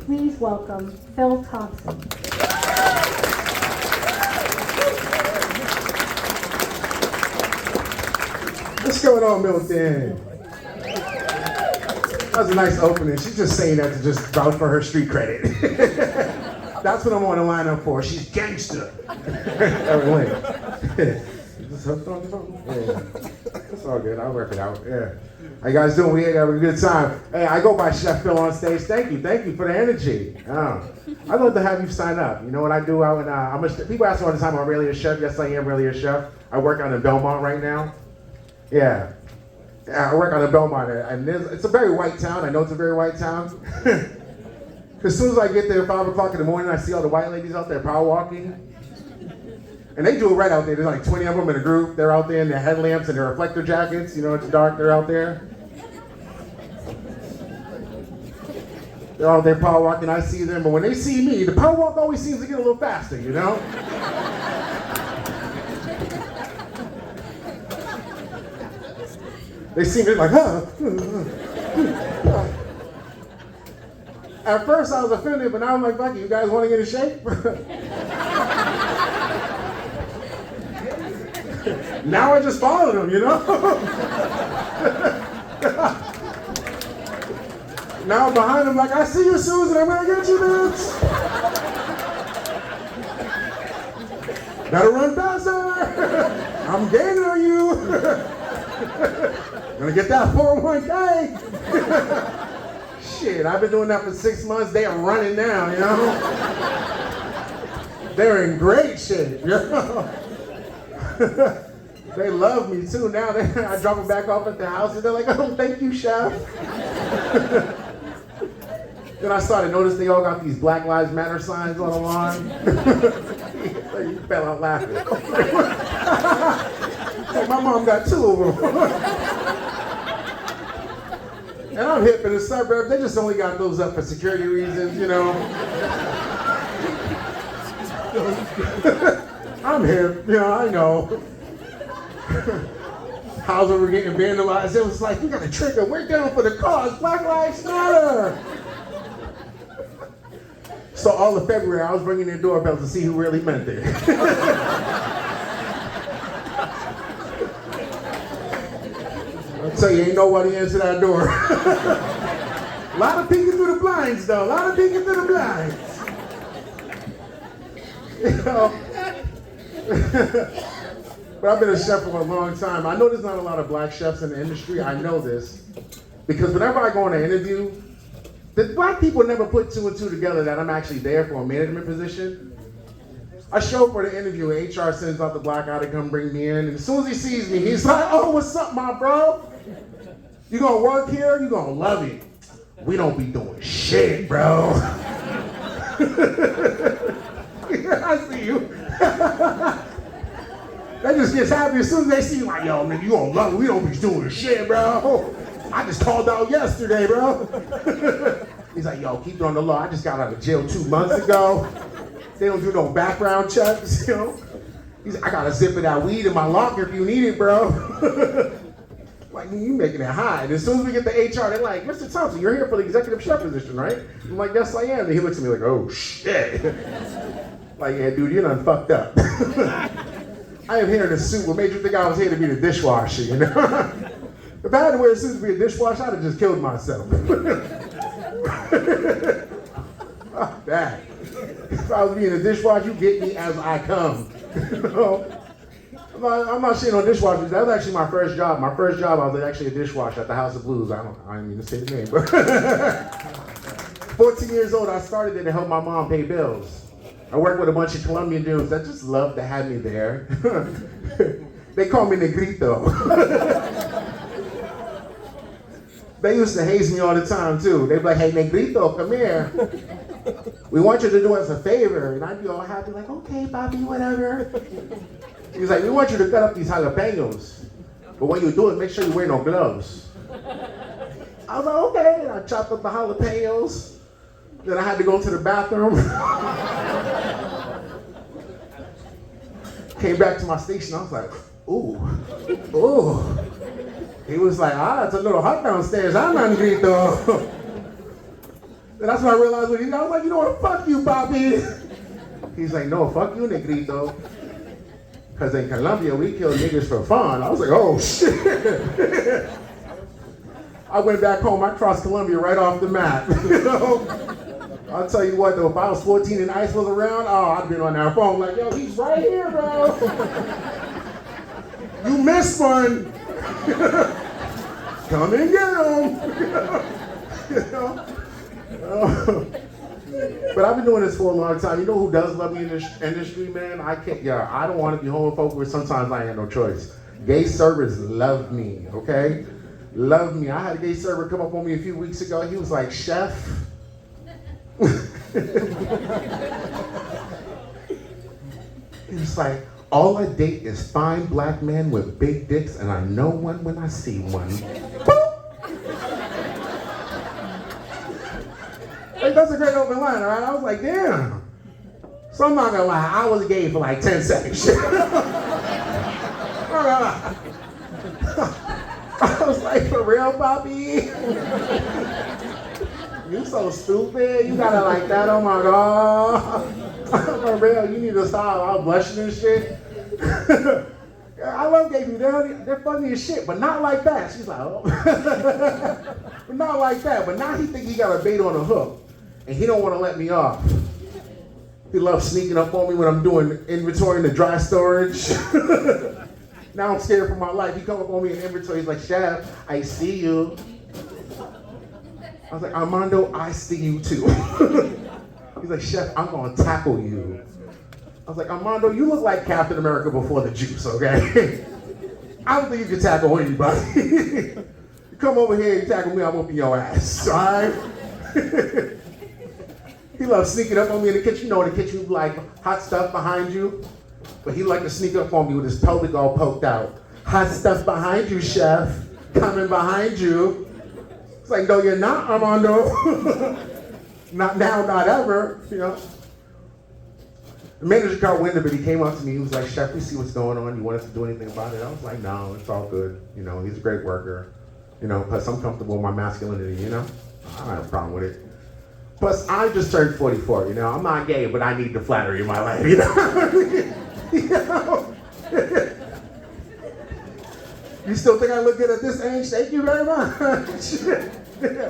please welcome Phil Thompson. What's going on, Milton? That was a nice opening. She's just saying that to just vouch for her street credit. That's what I'm on the lineup for. She's gangster. Just hooked on the phone? Yeah. It's all good. I'll work it out. Yeah. How you guys doing? We had a good time. Hey, I go by Chef Phil on stage. Thank you for the energy. I'd love to have you sign up. You know what I do? People ask me all the time, I'm really a chef. Yes, I am really a chef. I work out in Belmont right now. Yeah, I work on in Belmont, and it's a very white town. I know it's a very white town. As soon as I get there at 5 o'clock in the morning, I see all the white ladies out there power walking. And they do it right out there. There's like 20 of them in a group. They're out there in their headlamps and their reflector jackets. You know, it's dark, they're out there. They're out there power walking, I see them. But when they see me, the power walk always seems to get a little faster, you know? They see me like, huh. At first I was offended, but now I'm like, fuck you guys want to get in shape? Now I just follow them, you know? Now I'm behind them like, I see you, Susan, I'm gonna get you, bitch. Gotta run faster. I'm gaining on you. Gonna get that 401k. Shit, I've been doing that for 6 months. They are running now, you know? They're in great shape, you know? They love me too. Now I drop them back off at the house and they're like, oh, thank you, chef. Then I started noticing they all got these Black Lives Matter signs on the lawn. You fell out laughing. Like my mom got 2 of them. And I'm hip in the suburbs. They just only got those up for security reasons, you know. I'm hip, you know, I know. Houses were getting vandalized. It was like, we got a trigger. We're down for the cause. Black Lives Matter. So all of February, I was ringing their doorbells to see who really meant it. I'll tell you, ain't nobody answer that door. A lot of peeking through the blinds, though. A lot of peeking through the blinds. You know. But I've been a chef for a long time. I know there's not a lot of black chefs in the industry. I know this. Because whenever I go on an interview, the black people never put 2 and 2 together that I'm actually there for a management position. I show up for the interview, and HR sends out the black guy to come bring me in. And as soon as he sees me, he's like, oh, what's up, my bro? You gonna work here? You gonna love it. We don't be doing shit, bro. I see you. They just gets happy as soon as they see you, like, yo, nigga, you gonna love it. We don't be doing shit, bro. I just called out yesterday, bro. He's like, yo, keep it on the low. I just got out of jail 2 months ago. They don't do no background checks, you know. He's like, I got a zip of that weed in my locker if you need it, bro. Like, you making it high. And as soon as we get to HR, they're like, Mr. Thompson, you're here for the executive chef position, right? I'm like, yes, I am. And he looks at me like, oh, shit. Like, yeah, dude, you done fucked up. I am here in a suit. What made you think I was here to be the dishwasher, you know? If I had to wear a suit to be a dishwasher, I'd have just killed myself. Fuck that. If I was being a dishwasher, you get me as I come. You know? I'm not shitting on dishwashers. That was actually my first job. My first job, I was actually a dishwasher at the House of Blues. I didn't mean to say the name, but 14 years old, I started there to help my mom pay bills. I worked with a bunch of Colombian dudes that just loved to have me there. They call me Negrito. They used to haze me all the time too. They'd be like, hey, Negrito, come here. We want you to do us a favor. And I'd be all happy, like, okay, Bobby, whatever. He was like, we want you to cut up these jalapenos. But when you do it, make sure you wear no gloves. I was like, okay. And I chopped up the jalapenos. Then I had to go to the bathroom. Came back to my station, I was like, ooh, ooh. He was like, it's a little hot downstairs. I'm not Negrito. And that's when I realized what I was like, you know what, fuck you, Bobby. He's like, no, fuck you, negrito. Because in Colombia, we kill niggas for fun. I was like, oh, shit. I went back home, I crossed Colombia right off the map. You know? I'll tell you what, though, if I was 14 and ICE was around, oh, I'd been on that phone like, yo, he's right here, bro. You missed one. Come and get him. You know? But I've been doing this for a long time. You know who does love me in this industry, man? I don't want to be homophobic, sometimes I ain't no choice. Gay servers love me, okay? Love me. I had a gay server come up on me a few weeks ago. He was like, Chef. He was like, all I date is fine black men with big dicks, and I know one when I see one. Like, that's a great open line, all right? I was like, damn. So I'm not gonna lie, I was gay for like 10 seconds. I'm not gonna lie. I was like, for real, Bobby? You so stupid. You gotta like that, oh my God. For real, you need to stop. I was blushing and shit. I love gay people. They're funny as shit, but not like that. She's like, oh. But not like that. But now he think he got a bait on a hook, and he don't want to let me off. He loves sneaking up on me when I'm doing inventory in the dry storage. Now I'm scared for my life. He come up on me in inventory. He's like, Chef, I see you. I was like, Armando, I see you too. He's like, Chef, I'm gonna tackle you. I was like, Armando, you look like Captain America before the juice, okay? I don't think you can tackle anybody. You come over here and tackle me, I'm whooping your ass, all right? He loves sneaking up on me in the kitchen. You know, in the kitchen, like hot stuff behind you. But he liked to sneak up on me with his pelvic all poked out. Hot stuff behind you, Chef. Coming behind you. It's like, no, you're not, Armando. Not now, not ever, you know. The manager got wind of it. He came up to me. He was like, Chef, we see what's going on. You want us to do anything about it? I was like, no, it's all good. You know, he's a great worker. You know, plus I'm comfortable with my masculinity, you know. I don't have a problem with it. Plus, I just turned 44, you know. I'm not gay, but I need the flattery in my life, you know. You know? You still think I look good at this age? Thank you very much.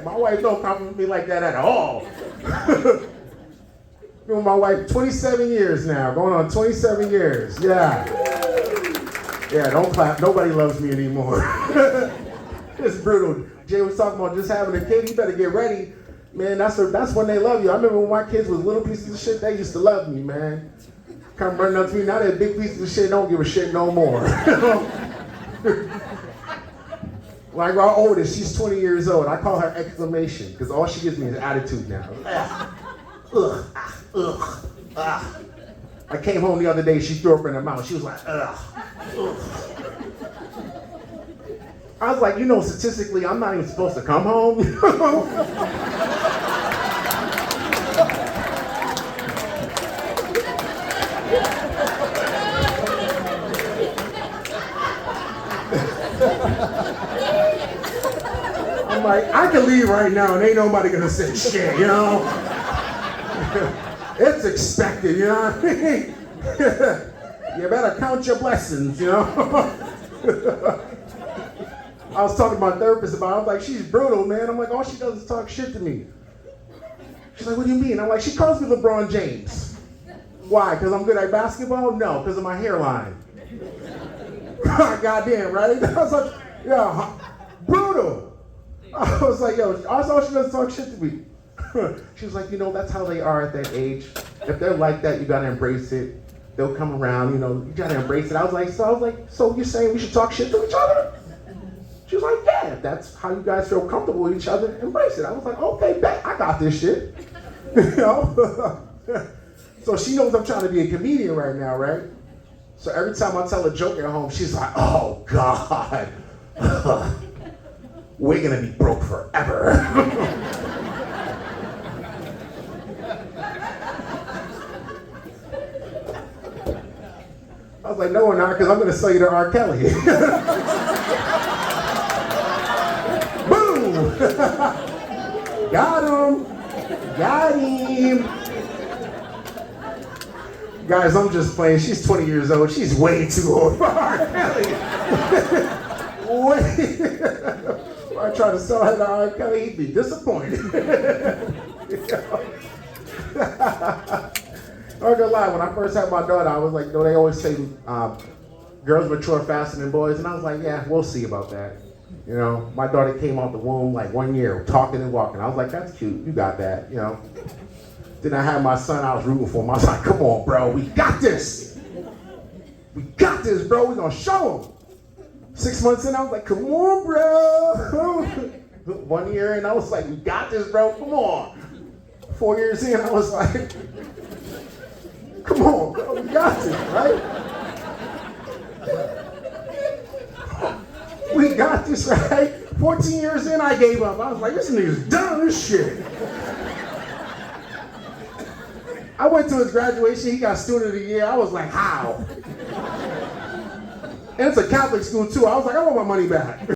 My wife don't compliment me like that at all. Been with my wife 27 years now, going on 27 years. Yeah. Yeah, don't clap. Nobody loves me anymore. It's brutal. Jay was talking about just having a kid. You better get ready. Man, that's when they love you. I remember when my kids was little pieces of shit, they used to love me, man. Come running up to me, now they're big pieces of shit, don't give a shit no more. Like our oldest, she's 20 years old. I call her exclamation, because all she gives me is attitude now. Ugh, ugh, ugh. I came home the other day, she threw up in her mouth. She was like, ugh, ugh. I was like, you know, statistically, I'm not even supposed to come home. I'm like, I can leave right now and ain't nobody gonna say shit, you know? It's expected, you know what I mean? You better count your blessings, you know? I was talking to my therapist about it. I was like, she's brutal, man. I'm like, all she does is talk shit to me. She's like, what do you mean? I'm like, she calls me LeBron James. Why? Because I'm good at basketball? No, because of my hairline. Goddamn, right? I was like, yeah, brutal. I was like, yo, all she does is talk shit to me. She was like, you know, that's how they are at that age. If they're like that, you gotta embrace it. They'll come around, you know, you gotta embrace it. I was like, so you're saying we should talk shit to each other? She was like, yeah, if that's how you guys feel comfortable with each other, embrace it. I was like, okay, bet, I got this shit. You know? So she knows I'm trying to be a comedian right now, right? So every time I tell a joke at home, she's like, oh God, we're gonna be broke forever. I was like, no, we're not, because I'm gonna sell you to R. Kelly. Boom! Got him! Got him. Guys, I'm just playing. She's 20 years old. She's way too old for R. Kelly. Way. If I try to sell her to R. Kelly, he'd be disappointed. I'm not gonna lie, when I first had my daughter, I was like, you know, they always say girls mature faster than boys, and I was like, yeah, we'll see about that. You know, my daughter came out the womb like 1 year, talking and walking. I was like, that's cute, you got that, you know. Then I had my son, I was rooting for him. I was like, come on, bro, we got this. We got this, bro, we gonna show him. 6 months in, I was like, come on, bro. 1 year in, I was like, we got this, bro, come on. 4 years in, I was like, come on, bro, we got this, right? We got this, right? 14 years in, I gave up. I was like, this nigga's done this shit. I went to his graduation, he got student of the year. I was like, how? And it's a Catholic school too. I was like, I want my money back.